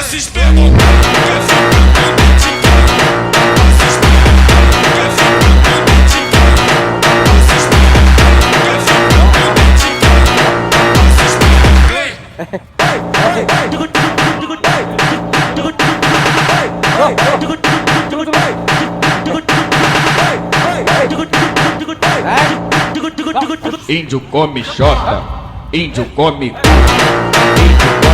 se perguntar, quer ficar comigo? Se perguntar, quer ficar Índio come xota, índio come cu, índio